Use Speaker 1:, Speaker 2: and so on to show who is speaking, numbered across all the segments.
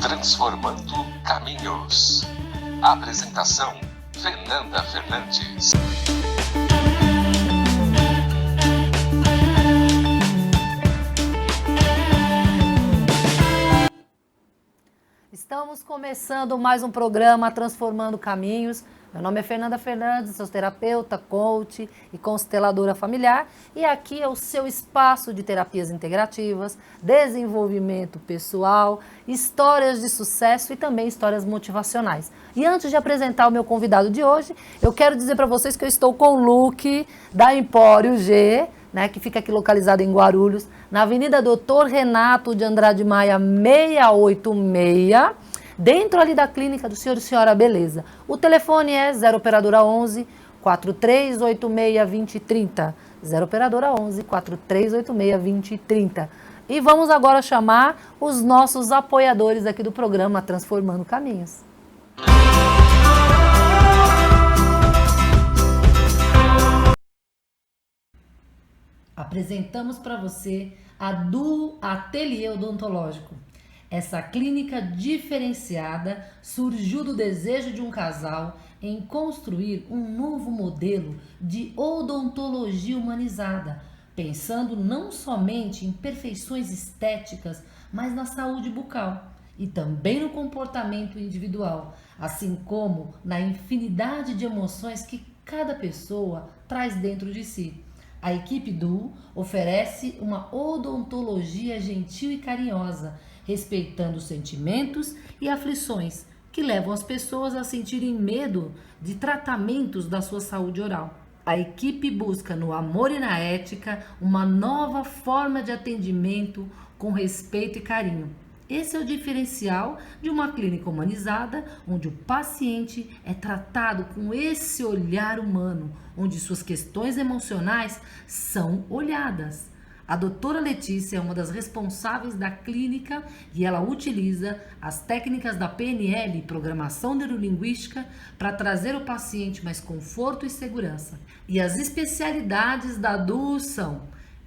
Speaker 1: Transformando Caminhos. Apresentação: Fernanda Fernandes.
Speaker 2: Estamos começando mais um programa Transformando Caminhos. Meu nome é Fernanda Fernandes, sou terapeuta, coach e consteladora familiar. E aqui é o seu espaço de terapias integrativas, desenvolvimento pessoal, histórias de sucesso e também histórias motivacionais. E antes de apresentar o meu convidado de hoje, eu quero dizer para vocês que eu estou com o look da Empório G, né, que fica aqui localizado em Guarulhos, na Avenida Doutor Renato de Andrade Maia, 686, dentro ali da clínica do senhor e senhora Beleza. O telefone é 0 operadora 11 4386 2030. 0 operadora 11 4386 2030. E vamos agora chamar os nossos apoiadores aqui do programa Transformando Caminhos. Apresentamos para você a Duo Ateliê Odontológico. Essa clínica diferenciada surgiu do desejo de um casal em construir um novo modelo de odontologia humanizada, pensando não somente em perfeições estéticas, mas na saúde bucal e também no comportamento individual, assim como na infinidade de emoções que cada pessoa traz dentro de si. A equipe Duo oferece uma odontologia gentil e carinhosa, respeitando os sentimentos e aflições que levam as pessoas a sentirem medo de tratamentos da sua saúde oral. A equipe busca no amor e na ética uma nova forma de atendimento com respeito e carinho. Esse é o diferencial de uma clínica humanizada, onde o paciente é tratado com esse olhar humano, onde suas questões emocionais são olhadas. A doutora Letícia é uma das responsáveis da clínica e ela utiliza as técnicas da PNL, Programação Neurolinguística, para trazer ao paciente mais conforto e segurança. E as especialidades da DUO são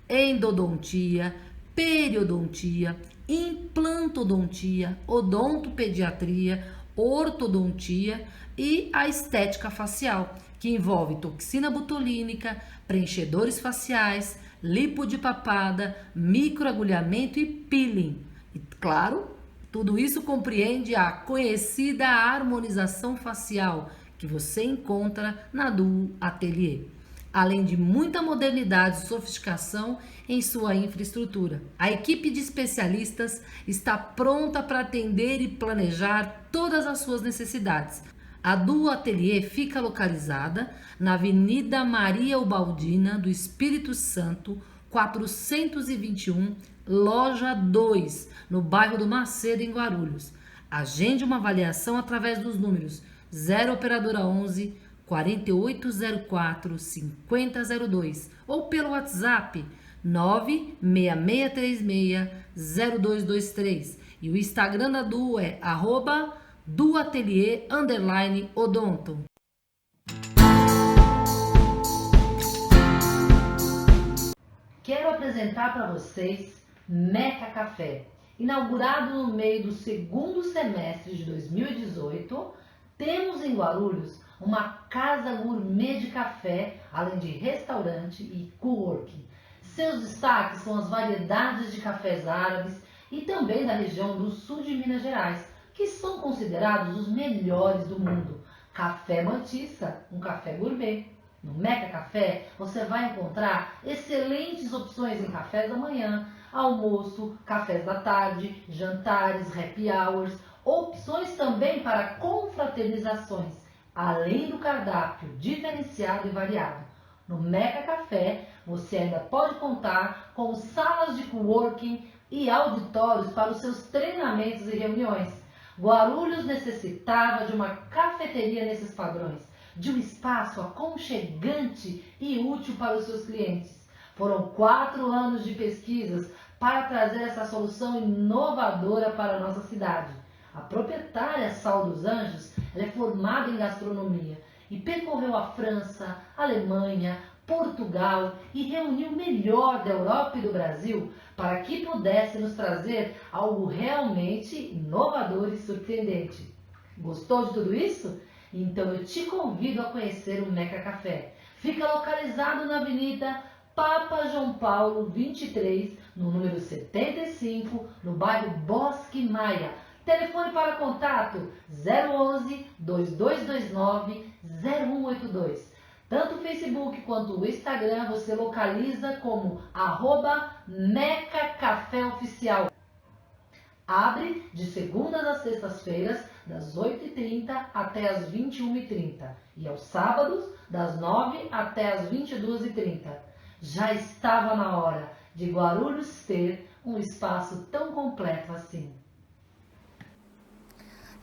Speaker 2: endodontia, periodontia, implantodontia, odontopediatria, ortodontia e a estética facial, que envolve toxina botulínica, preenchedores faciais, lipo de papada, microagulhamento e peeling. E claro, tudo isso compreende a conhecida harmonização facial que você encontra na Duo Ateliê, além de muita modernidade e sofisticação em sua infraestrutura. A equipe de especialistas está pronta para atender e planejar todas as suas necessidades. A Duo Ateliê fica localizada na Avenida Maria Ubaldina do Espírito Santo, 421, Loja 2, no bairro do Macedo, em Guarulhos. Agende uma avaliação através dos números 0 operadora 11 4804 5002 ou pelo WhatsApp 96636 0223. E o Instagram da Duo é @duoatelier_odonto. Quero apresentar para vocês Meca Café. Inaugurado no meio do segundo semestre de 2018, temos em Guarulhos uma casa gourmet de café, além de restaurante e coworking. Seus destaques são as variedades de cafés árabes e também da região do sul de Minas Gerais, que são considerados os melhores do mundo. Café Mantissa, um café gourmet. No Meca Café você vai encontrar excelentes opções em cafés da manhã, almoço, cafés da tarde, jantares, happy hours, opções também para confraternizações, além do cardápio diferenciado e variado. No Meca Café você ainda pode contar com salas de coworking e auditórios para os seus treinamentos e reuniões. Guarulhos necessitava de uma cafeteria nesses padrões, de um espaço aconchegante e útil para os seus clientes. Foram 4 anos de pesquisas para trazer essa solução inovadora para a nossa cidade. A proprietária Sal dos Anjos, ela é formada em gastronomia e percorreu a França, Alemanha, Portugal e reuniu o melhor da Europa e do Brasil para que pudesse nos trazer algo realmente inovador e surpreendente. Gostou de tudo isso? Então eu te convido a conhecer o Meca Café. Fica localizado na Avenida Papa João Paulo 23, no número 75, no bairro Bosque Maia. Telefone para contato 011 2229 0182. Tanto o Facebook quanto o Instagram você localiza como @mecacaféoficial. Abre de segundas a sextas-feiras, das 8h30 até as 21h30. E aos sábados, das 9 até as 22h30. Já estava na hora de Guarulhos ter um espaço tão completo assim.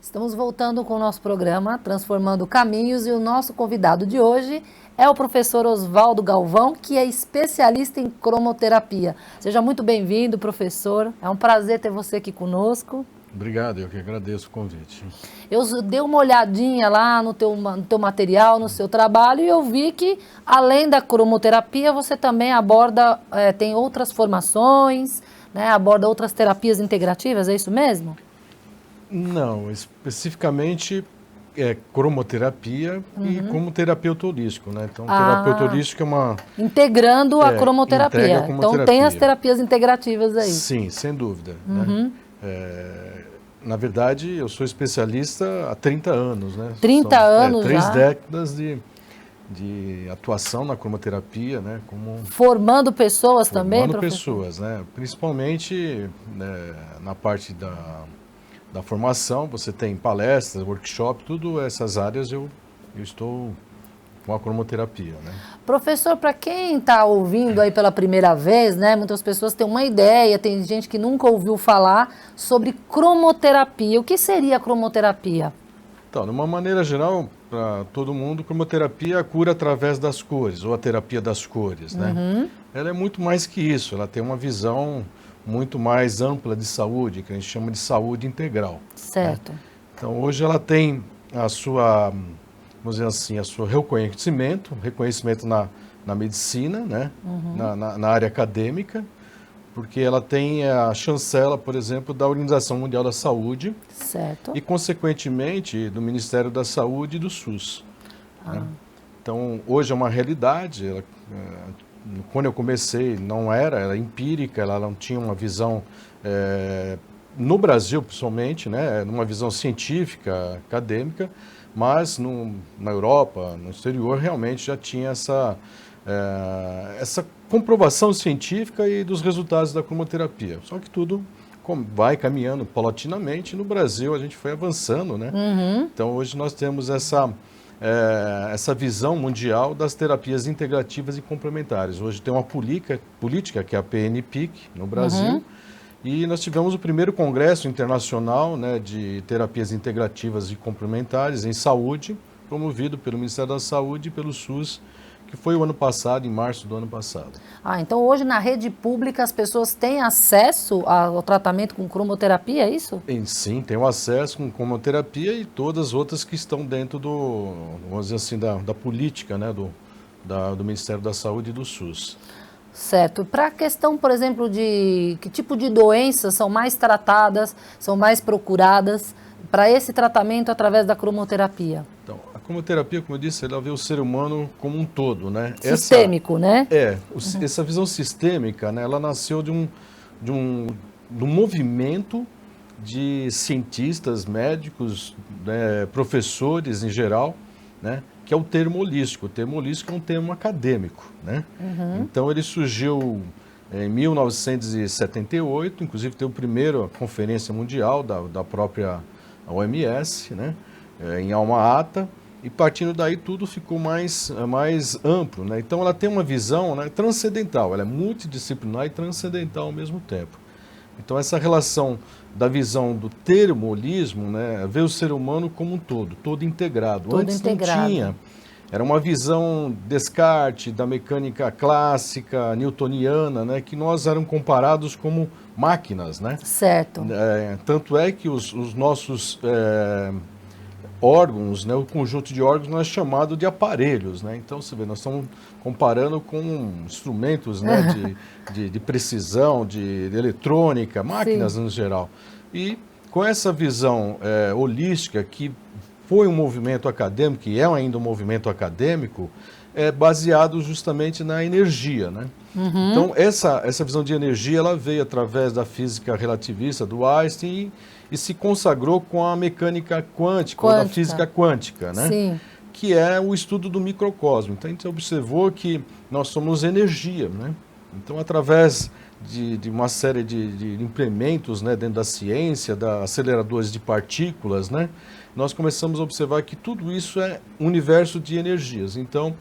Speaker 2: Estamos voltando com o nosso programa Transformando Caminhos e o nosso convidado de hoje é o professor Oswaldo Galvão, que é especialista em cromoterapia. Seja muito bem-vindo, professor. É um prazer ter você aqui conosco.
Speaker 3: Obrigado, eu que agradeço o convite.
Speaker 2: Eu dei uma olhadinha lá no teu material, no seu trabalho, e eu vi que, além da cromoterapia, você também aborda, tem outras formações, né, aborda outras terapias integrativas, é isso mesmo?
Speaker 3: Não, especificamente é cromoterapia e como terapeuta holístico, né? Então, terapeuta holístico é uma...
Speaker 2: Integrando a cromoterapia.
Speaker 3: Integra a cromoterapia.
Speaker 2: Então, tem as terapias integrativas aí.
Speaker 3: Sim, sem dúvida. Né? Na verdade, eu sou especialista há 30 anos, né?
Speaker 2: 30 anos
Speaker 3: já? 3 décadas de atuação na cromoterapia, né?
Speaker 2: Formando pessoas também,
Speaker 3: Formando
Speaker 2: professor?
Speaker 3: pessoas, né? Principalmente na parte da formação, você tem palestras, workshop, tudo essas áreas eu estou com a cromoterapia, né?
Speaker 2: Professor, para quem está ouvindo aí pela primeira vez, né, muitas pessoas têm uma ideia, tem gente que nunca ouviu falar sobre cromoterapia. O que seria a cromoterapia?
Speaker 3: Então, de uma maneira geral, para todo mundo, cromoterapia é a cura através das cores, ou a terapia das cores, né? Ela é muito mais que isso, ela tem uma visão muito mais ampla de saúde, que a gente chama de saúde integral.
Speaker 2: Certo.
Speaker 3: Né? Então, hoje ela tem a sua, vamos dizer assim, a seu reconhecimento na medicina, né? Na área acadêmica, porque ela tem a chancela, por exemplo, da Organização Mundial da Saúde.
Speaker 2: Certo.
Speaker 3: E, consequentemente, do Ministério da Saúde e do SUS. Né? Então, hoje é uma realidade. Quando eu comecei, não era empírica, ela não tinha uma visão, no Brasil, principalmente, né, numa visão científica, acadêmica, mas na Europa, no exterior, realmente já tinha essa comprovação científica e dos resultados da cromoterapia. Só que tudo vai caminhando paulatinamente. No Brasil, a gente foi avançando, né? Então, hoje nós temos essa visão mundial das terapias integrativas e complementares. Hoje tem uma política que é a PNPIC no Brasil, e nós tivemos o primeiro congresso internacional, né, de terapias integrativas e complementares em saúde, promovido pelo Ministério da Saúde e pelo SUS, que foi o ano passado, em março do ano passado.
Speaker 2: Então hoje na rede pública as pessoas têm acesso ao tratamento com cromoterapia, é isso?
Speaker 3: Sim, tem o acesso com cromoterapia e todas as outras que estão dentro vamos dizer assim, da política, né, do Ministério da Saúde e do SUS.
Speaker 2: Certo. Para a questão, por exemplo, de que tipo de doenças são mais tratadas, são mais procuradas para esse tratamento através da cromoterapia?
Speaker 3: Então, a cromoterapia, como eu disse, ela vê o ser humano como um todo, né?
Speaker 2: Sistêmico, né?
Speaker 3: Essa visão sistêmica, né, ela nasceu de um movimento de cientistas, médicos, né, professores em geral, né, que é o termo holístico. O termo holístico é um termo acadêmico, né? Então, ele surgiu em 1978, inclusive teve a primeira conferência mundial da própria OMS, né, em Alma-Ata, e partindo daí tudo ficou mais amplo, né? Então ela tem uma visão, né, transcendental, ela é multidisciplinar e transcendental ao mesmo tempo. Então essa relação da visão do termo holismo, né, vê o ser humano como um todo integrado. Antes integrado. Não tinha. Era uma visão Descartes, da mecânica clássica, newtoniana, né, que nós éramos comparados como máquinas, né?
Speaker 2: Certo.
Speaker 3: Tanto é que os nossos órgãos, né, o conjunto de órgãos não é chamado de aparelhos, né? Então, você vê, nós estamos comparando com instrumentos, né, de precisão, de eletrônica, máquinas
Speaker 2: Sim.
Speaker 3: no geral. E com essa visão holística, que foi um movimento acadêmico, e é ainda um movimento acadêmico, baseado justamente na energia, né? Então, essa visão de energia, ela veio através da física relativista do Einstein e se consagrou com a mecânica quântica, ou da física quântica, né?
Speaker 2: Sim.
Speaker 3: Que é o estudo do microcosmo. Então, a gente observou que nós somos energia, né? Então, através de uma série de implementos, né, dentro da ciência, da aceleradores de partículas, né, nós começamos a observar que tudo isso é um universo de energias. Então,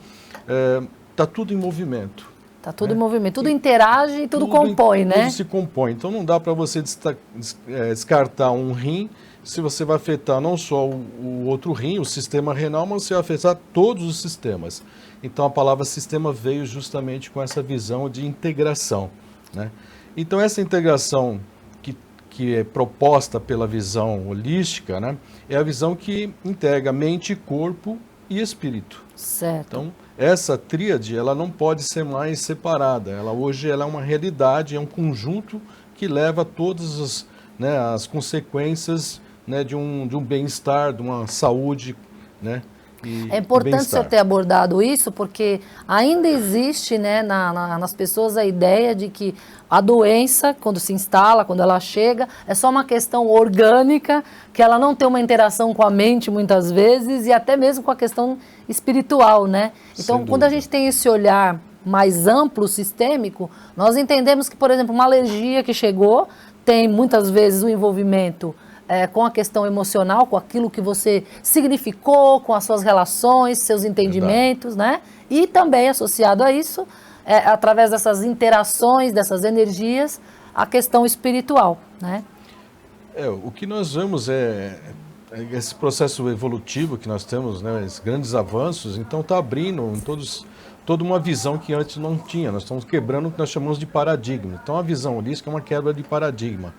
Speaker 3: está tudo em movimento.
Speaker 2: Está tudo em movimento, tudo interage e tudo compõe, né?
Speaker 3: Tudo se compõe. Então, não dá para você descartar um rim se você vai afetar não só o outro rim, o sistema renal, mas você vai afetar todos os sistemas. Então, a palavra sistema veio justamente com essa visão de integração, né? Então, essa integração que é proposta pela visão holística, né, é a visão que integra mente, corpo e espírito.
Speaker 2: Certo.
Speaker 3: Então, essa tríade, ela não pode ser mais separada. Hoje ela é uma realidade, é um conjunto que leva a todas as consequências, né, de um bem-estar, de uma saúde, né?
Speaker 2: É importante o senhor ter abordado isso, porque ainda existe, né, nas pessoas a ideia de que a doença, quando se instala, quando ela chega, é só uma questão orgânica, que ela não tem uma interação com a mente muitas vezes e até mesmo com a questão espiritual, né? Então, quando a gente tem esse olhar mais amplo, sistêmico, nós entendemos que, por exemplo, uma alergia que chegou tem muitas vezes o envolvimento com a questão emocional, com aquilo que você significou, com as suas relações, seus entendimentos, né? E também associado a isso, através dessas interações, dessas energias, a questão espiritual, né?
Speaker 3: O que nós vemos é esse processo evolutivo que nós temos, né? Esses grandes avanços, então está abrindo toda uma visão que antes não tinha. Nós estamos quebrando o que nós chamamos de paradigma. Então, a visão holística é uma quebra de paradigma.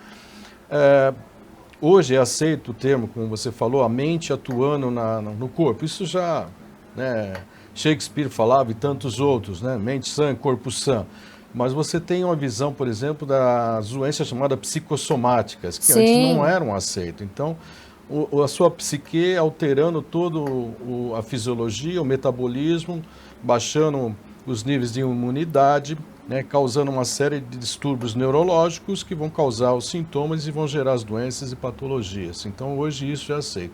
Speaker 3: Hoje é aceito o termo, como você falou, a mente atuando no corpo. Isso já, né, Shakespeare falava e tantos outros, né? Mente sã, corpo sã. Mas você tem uma visão, por exemplo, das doenças chamadas psicossomáticas, que antes não eram aceitas. Então, a sua psique alterando toda a fisiologia, o metabolismo, baixando os níveis de imunidade, né, causando uma série de distúrbios neurológicos que vão causar os sintomas e vão gerar as doenças e patologias. Então, hoje isso é aceito.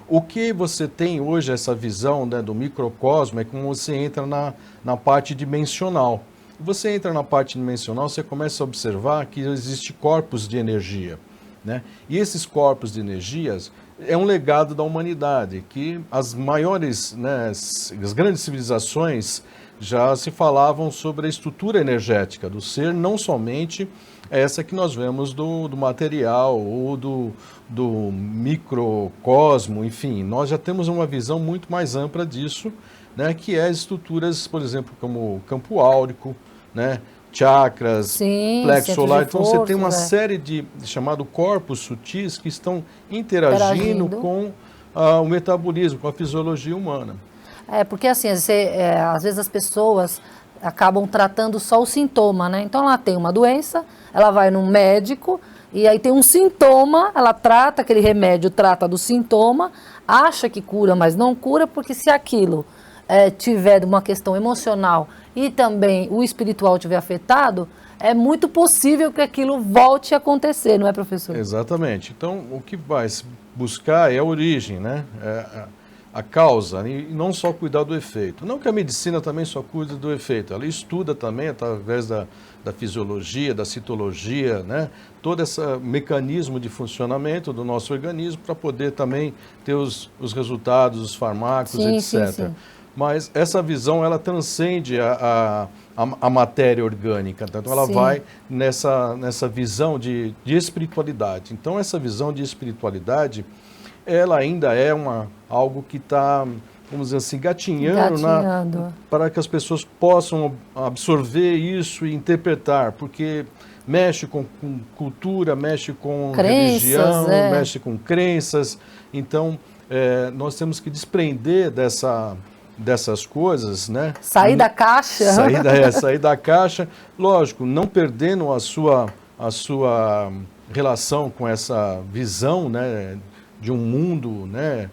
Speaker 3: O que você tem hoje, essa visão, né, do microcosmo, é como você entra na parte dimensional. Você entra na parte dimensional, você começa a observar que existem corpos de energia, né? E esses corpos de energias é um legado da humanidade, que as maiores, né, as grandes civilizações já se falavam sobre a estrutura energética do ser, não somente essa que nós vemos do material ou do microcosmo, enfim, nós já temos uma visão muito mais ampla disso, né, que é estruturas, por exemplo, como o campo áurico, né, chakras, plexo solar. Então você tem uma série de chamado corpos sutis que estão interagindo com o metabolismo, com a fisiologia humana.
Speaker 2: Porque assim, às vezes as pessoas acabam tratando só o sintoma, né? Então ela tem uma doença, ela vai num médico e aí tem um sintoma, ela trata, aquele remédio trata do sintoma, acha que cura, mas não cura, porque se aquilo tiver uma questão emocional e também o espiritual tiver afetado, é muito possível que aquilo volte a acontecer, não é, professor?
Speaker 3: Exatamente. Então, o que vai se buscar é a origem, né? A causa, e não só cuidar do efeito. Não que a medicina também só cuida do efeito, ela estuda também através da fisiologia, da citologia, né? Todo esse mecanismo de funcionamento do nosso organismo para poder também ter os resultados, os fármacos, etc. Sim. Mas essa visão, ela transcende a matéria orgânica, então ela vai nessa visão de espiritualidade. Então, essa visão de espiritualidade, ela ainda é algo que está, vamos dizer assim, gatinhando. Para que as pessoas possam absorver isso e interpretar, porque mexe com cultura, mexe com religião, mexe com crenças. Então, nós temos que desprender dessas coisas, né?
Speaker 2: Sair da caixa.
Speaker 3: Sair da caixa, lógico, não perdendo a sua relação com essa visão, né, de um mundo, né,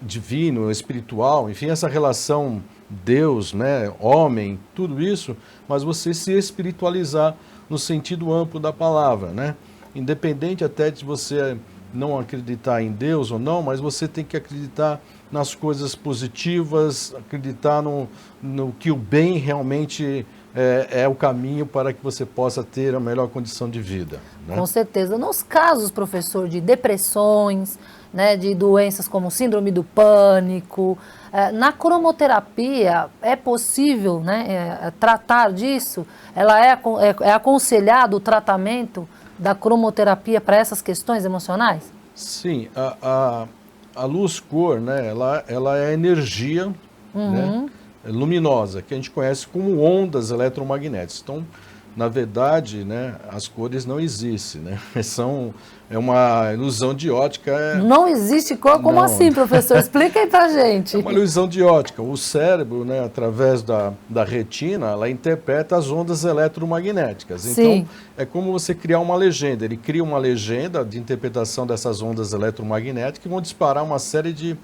Speaker 3: divino, espiritual, enfim, essa relação Deus, né, homem, tudo isso, mas você se espiritualizar no sentido amplo da palavra, né? Independente até de você não acreditar em Deus ou não, mas você tem que acreditar nas coisas positivas, acreditar no que o bem realmente é o caminho para que você possa ter a melhor condição de vida, né?
Speaker 2: Com certeza. Nos casos, professor, de depressões, né, de doenças como síndrome do pânico, na cromoterapia é possível, né, tratar disso? Ela é aconselhado o tratamento da cromoterapia para essas questões emocionais?
Speaker 3: Sim, a luz-cor, né, ela é energia, né, luminosa, que a gente conhece como ondas eletromagnéticas. Então, na verdade, né, as cores não existem, né? É uma ilusão de ótica.
Speaker 2: Não existe cor? Como
Speaker 3: Não.
Speaker 2: assim, professor? Explica aí pra gente.
Speaker 3: É uma ilusão de ótica. O cérebro, né, através da retina, ela interpreta as ondas eletromagnéticas.
Speaker 2: Sim.
Speaker 3: Então, é como você criar uma legenda. Ele cria uma legenda de interpretação dessas ondas eletromagnéticas que vão disparar uma série de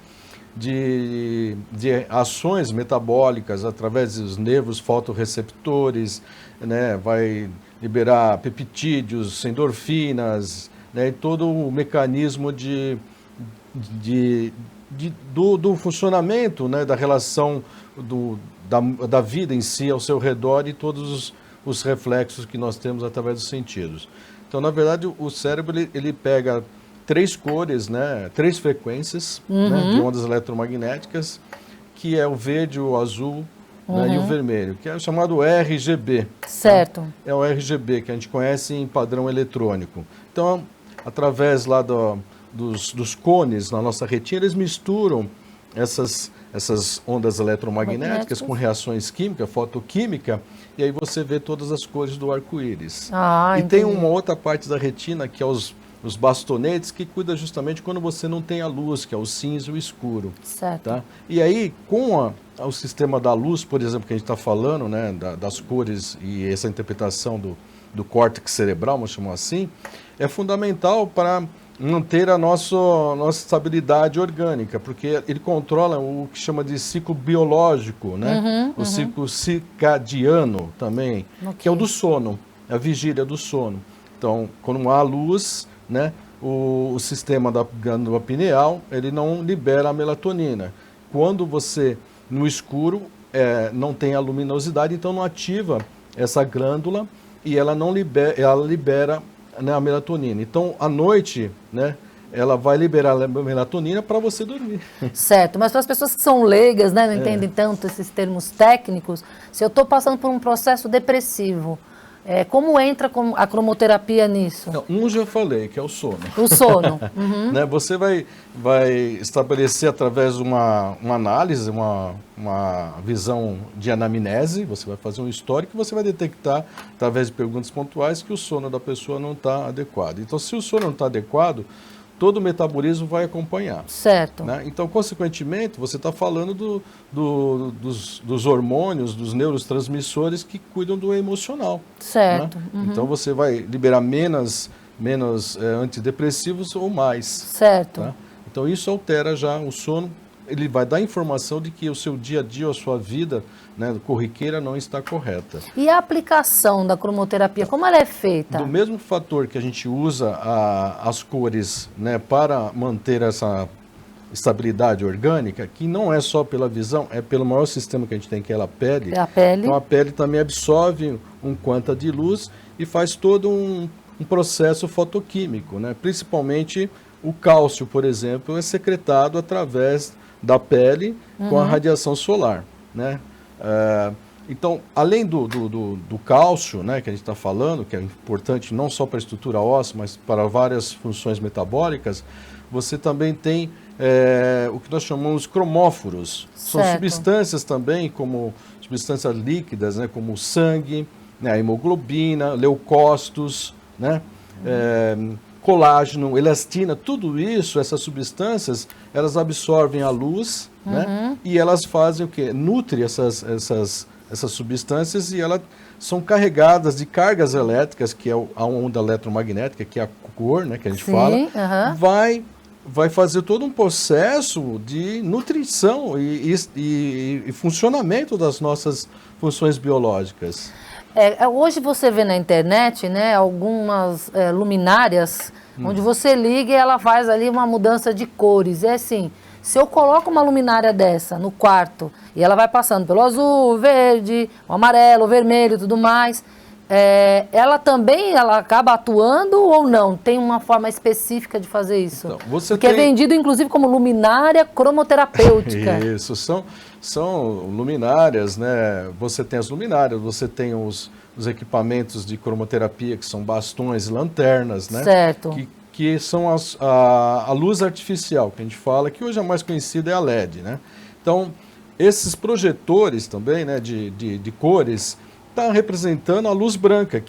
Speaker 3: ações metabólicas através dos nervos fotorreceptores, né, vai liberar peptídeos, endorfinas, né, e todo o mecanismo do funcionamento, né, da relação da vida em si ao seu redor e todos os reflexos que nós temos através dos sentidos. Então, na verdade, o cérebro ele pega 3 cores, né, 3 frequências, né, de ondas eletromagnéticas, que é o verde, o azul, né, e o vermelho, que é o chamado RGB.
Speaker 2: Certo.
Speaker 3: Tá? É o RGB, que a gente conhece em padrão eletrônico. Então, através lá dos cones na nossa retina, eles misturam essas ondas eletromagnéticas com reações químicas, fotoquímica, e aí você vê todas as cores do arco-íris.
Speaker 2: Ah,
Speaker 3: e
Speaker 2: entendi.
Speaker 3: tem uma outra parte da retina, que é os bastonetes, que cuida justamente quando você não tem a luz, que é o cinza e o escuro.
Speaker 2: Certo.
Speaker 3: Tá? E aí, com o sistema da luz, por exemplo, que a gente está falando, né, das cores e essa interpretação do córtex cerebral, vamos chamar assim, é fundamental para manter a nossa estabilidade orgânica, porque ele controla o que chama de ciclo biológico, né? O ciclo circadiano também, que é o do sono, a vigília do sono. Então, quando há luz, né, o sistema da glândula pineal, ele não libera a melatonina. Quando você, no escuro, não tem a luminosidade, então não ativa essa glândula e ela libera, né, a melatonina. Então, à noite, né, ela vai liberar a melatonina para você dormir.
Speaker 2: Certo, mas para as pessoas que são leigas, né, não entendem tanto esses termos técnicos, se eu estou passando por um processo depressivo, como entra a cromoterapia nisso?
Speaker 3: Não, já falei, que é o sono.
Speaker 2: O sono.
Speaker 3: Né, você vai estabelecer através de uma análise, uma visão de anamnese, você vai fazer um histórico e você vai detectar, através de perguntas pontuais, que o sono da pessoa não está adequado. Então, se o sono não está adequado, todo o metabolismo vai acompanhar.
Speaker 2: Certo.
Speaker 3: Né? Então, consequentemente, você está falando dos hormônios, dos neurotransmissores que cuidam do emocional.
Speaker 2: Certo.
Speaker 3: Né? Então, você vai liberar menos antidepressivos ou mais.
Speaker 2: Certo.
Speaker 3: Tá? Então, isso altera já o sono. Ele vai dar informação de que o seu dia a dia, a sua vida, né, corriqueira não está correta.
Speaker 2: E a aplicação da cromoterapia, como ela é feita?
Speaker 3: Do mesmo fator que a gente usa as cores, né, para manter essa estabilidade orgânica, que não é só pela visão, é pelo maior sistema que a gente tem, que é a pele.
Speaker 2: É a pele.
Speaker 3: Então a pele também absorve um quanta de luz e faz todo um processo fotoquímico, né? Principalmente o cálcio, por exemplo, é secretado através da pele com a radiação solar, né? Então, além do cálcio, né, que a gente está falando, que é importante não só para a estrutura óssea, mas para várias funções metabólicas, você também tem o que nós chamamos de cromóforos. São substâncias também, como substâncias líquidas, né, como o sangue, né, a hemoglobina, leucócitos, né? colágeno, elastina, tudo isso, essas substâncias, elas absorvem a luz, né? E elas fazem o quê? Nutrem essas substâncias e elas são carregadas de cargas elétricas, que é a onda eletromagnética, que é a cor, né, que a gente fala, vai fazer todo um processo de nutrição e funcionamento das nossas funções biológicas.
Speaker 2: Hoje você vê na internet, né, algumas luminárias, onde você liga e ela faz ali uma mudança de cores. É assim, se eu coloco uma luminária dessa no quarto e ela vai passando pelo azul, o verde, o amarelo, o vermelho e tudo mais, ela acaba atuando ou não? Tem uma forma específica de fazer isso?
Speaker 3: Então,
Speaker 2: Porque é vendido inclusive como luminária cromoterapêutica.
Speaker 3: Isso, são luminárias, né? Você tem as luminárias, você tem os equipamentos de cromoterapia, que são bastões e lanternas, né?
Speaker 2: Certo.
Speaker 3: Que são a luz artificial, que a gente fala, que hoje a mais conhecida é a LED, né? Então, esses projetores também, né, de cores, está representando a luz branca,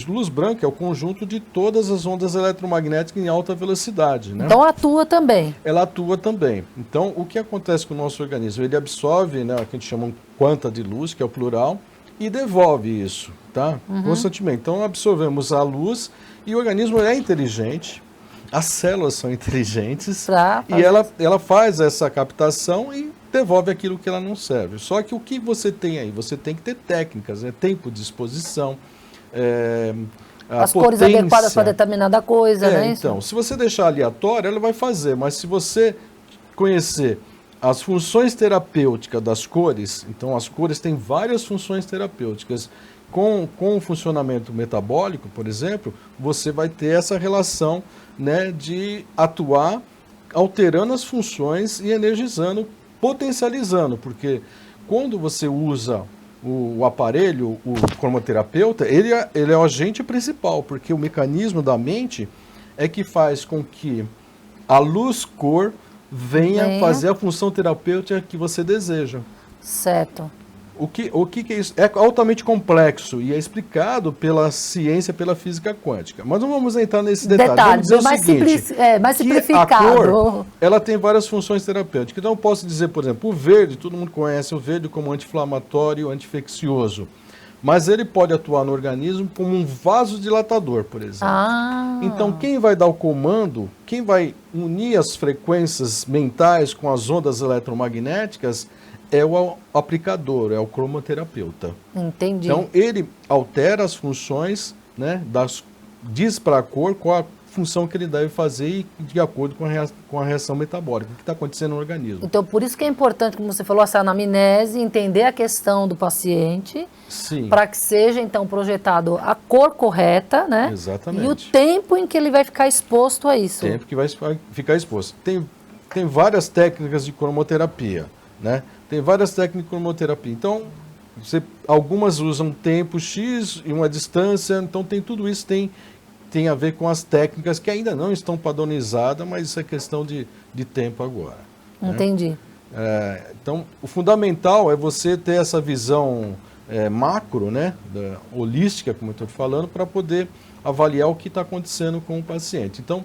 Speaker 3: luz branca é o conjunto de todas as ondas eletromagnéticas em alta velocidade, né?
Speaker 2: Então atua também.
Speaker 3: Ela atua também. Então, o que acontece com o nosso organismo? Ele absorve, né, o que a gente chama de quanta de luz, que é o plural, e devolve isso, tá? Constantemente. Então, absorvemos a luz e o organismo é inteligente, as células são inteligentes e ela faz essa captação e devolve aquilo que ela não serve. Só que o que você tem aí? Você tem que ter técnicas, né? Tempo de exposição,
Speaker 2: as cores adequadas para determinada coisa, né?
Speaker 3: Então, se você deixar aleatório, ela vai fazer, mas se você conhecer as funções terapêuticas das cores, então as cores têm várias funções terapêuticas. Com o funcionamento metabólico, por exemplo, você vai ter essa relação, né, de atuar alterando as funções e energizando, potencializando, porque quando você usa o aparelho, o cromoterapeuta, ele é o agente principal, porque o mecanismo da mente é que faz com que a luz-cor venha fazer a função terapêutica que você deseja.
Speaker 2: Certo.
Speaker 3: O que é isso? É altamente complexo e é explicado pela ciência, pela física quântica. Mas não vamos entrar nesse detalhe. Vamos dizer
Speaker 2: mais
Speaker 3: o seguinte,
Speaker 2: mais simplificado.
Speaker 3: A cor, ela tem várias funções terapêuticas. Então eu posso dizer, por exemplo, o verde, todo mundo conhece o verde como anti-inflamatório, anti-infeccioso. Mas ele pode atuar no organismo como um vasodilatador, por exemplo. Então quem vai dar o comando, quem vai unir as frequências mentais com as ondas eletromagnéticas é o aplicador, é o cromoterapeuta.
Speaker 2: Entendi.
Speaker 3: Então, ele altera as funções, né, diz para a cor qual a função que ele deve fazer e de acordo com a reação metabólica, o que está acontecendo no organismo.
Speaker 2: Então, por isso que é importante, como você falou, essa anamnese, entender a questão do paciente, para que seja, então, projetado a cor correta, né?
Speaker 3: Exatamente.
Speaker 2: E o tempo em que ele vai ficar exposto a isso.
Speaker 3: O tempo que vai ficar exposto. Tem várias técnicas de cromoterapia, né? Tem várias técnicas de cromoterapia. Então, algumas usam tempo X e uma distância. Então, tudo isso tem a ver com as técnicas que ainda não estão padronizadas, mas isso é questão de tempo agora.
Speaker 2: Entendi.
Speaker 3: Né? Então, o fundamental é você ter essa visão macro, né, holística, como eu estou falando, para poder avaliar o que está acontecendo com o paciente. Então,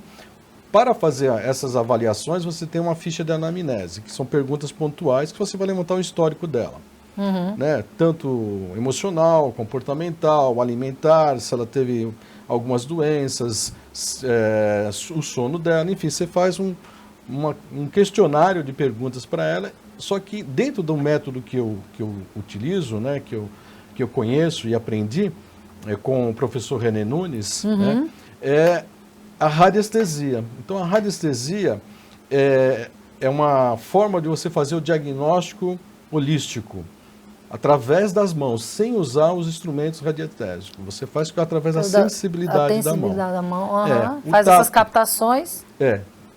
Speaker 3: para fazer essas avaliações, você tem uma ficha de anamnese, que são perguntas pontuais que você vai levantar o histórico dela. Né? Tanto emocional, comportamental, alimentar, se ela teve algumas doenças, o sono dela, enfim, você faz um questionário de perguntas para ela, só que dentro do método que eu utilizo, né, que eu conheço e aprendi com o professor René Nunes, né, a radiestesia. Então, a radiestesia é uma forma de você fazer o diagnóstico holístico através das mãos, sem usar os instrumentos radiestésicos. Você faz através da sensibilidade da mão.
Speaker 2: Faz essas captações.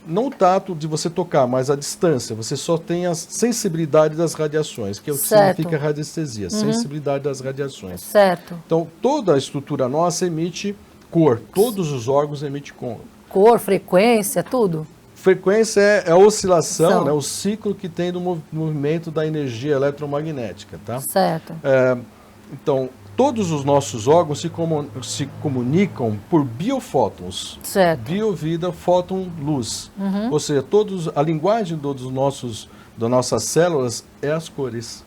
Speaker 3: Não o tato de você tocar, mas a distância. Você só tem a sensibilidade das radiações, que é o que significa radiestesia, sensibilidade das radiações.
Speaker 2: Certo.
Speaker 3: Então, toda a estrutura nossa emite cor, todos os órgãos emitem cor.
Speaker 2: Cor, frequência, tudo?
Speaker 3: Frequência é a oscilação, né, o ciclo que tem do movimento da energia eletromagnética, tá?
Speaker 2: Certo.
Speaker 3: Então, todos os nossos órgãos se comunicam por biofótons.
Speaker 2: Certo.
Speaker 3: Biovida, fóton, luz. Ou seja, a linguagem das nossas células é as cores.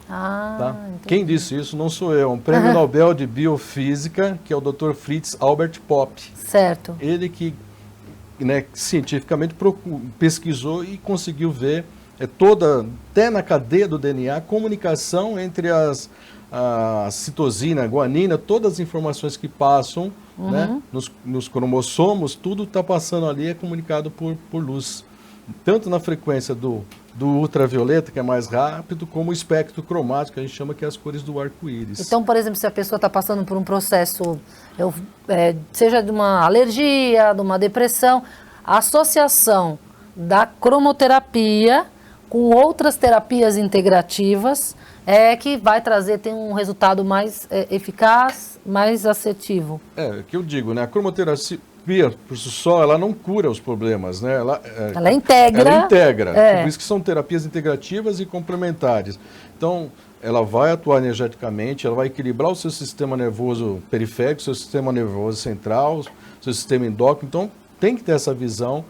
Speaker 3: Tá? Quem disse isso não sou eu, é um prêmio Nobel de Biofísica, que é o Dr. Fritz Albert Popp.
Speaker 2: Certo.
Speaker 3: Ele que, né, cientificamente pesquisou e conseguiu ver até na cadeia do DNA, comunicação entre a citosina, a guanina, todas as informações que passam, né, nos cromossomos, tudo está passando ali, é comunicado por luz. Tanto na frequência do ultravioleta, que é mais rápido, como o espectro cromático, que a gente chama que é as cores do arco-íris.
Speaker 2: Então, por exemplo, se a pessoa está passando por um processo, seja de uma alergia, de uma depressão, a associação da cromoterapia com outras terapias integrativas que vai tem um resultado mais eficaz, mais assertivo.
Speaker 3: É que eu digo, né? A cromoterapia, por si só, ela não cura os problemas, né?
Speaker 2: Ela integra.
Speaker 3: Ela integra. Por isso que são terapias integrativas e complementares. Então, ela vai atuar energeticamente, ela vai equilibrar o seu sistema nervoso periférico, seu sistema nervoso central, seu sistema endócrino. Então, tem que ter essa visão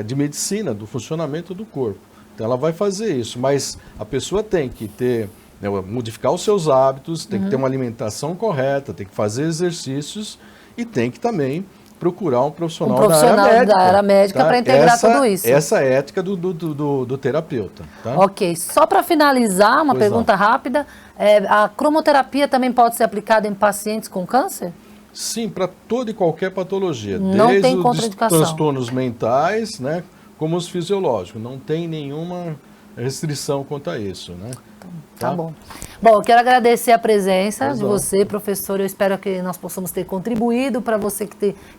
Speaker 3: de medicina, do funcionamento do corpo. Então, ela vai fazer isso, mas a pessoa tem que modificar os seus hábitos, tem que ter uma alimentação correta, tem que fazer exercícios e tem que também procurar um profissional
Speaker 2: da área médica
Speaker 3: tá?
Speaker 2: para integrar tudo isso.
Speaker 3: Essa é a ética do terapeuta. Tá?
Speaker 2: Ok, só para finalizar, uma pergunta rápida, a cromoterapia também pode ser aplicada em pacientes com câncer?
Speaker 3: Sim, para toda e qualquer patologia,
Speaker 2: não
Speaker 3: desde
Speaker 2: tem
Speaker 3: os
Speaker 2: contraindicação.
Speaker 3: Transtornos mentais, né, como os fisiológicos, não tem nenhuma restrição quanto a isso, né?
Speaker 2: Tá bom. Bom, eu quero agradecer a presença de você, professor. Eu espero que nós possamos ter contribuído para você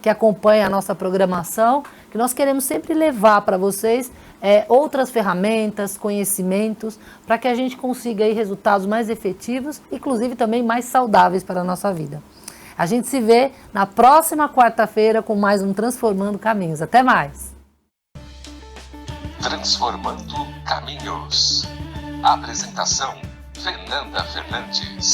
Speaker 2: que acompanha a nossa programação, que nós queremos sempre levar para vocês outras ferramentas, conhecimentos, para que a gente consiga aí resultados mais efetivos, inclusive também mais saudáveis para a nossa vida. A gente se vê na próxima quarta-feira com mais um Transformando Caminhos. Até mais!
Speaker 1: Transformando Caminhos. Apresentação: Fernanda Fernandes.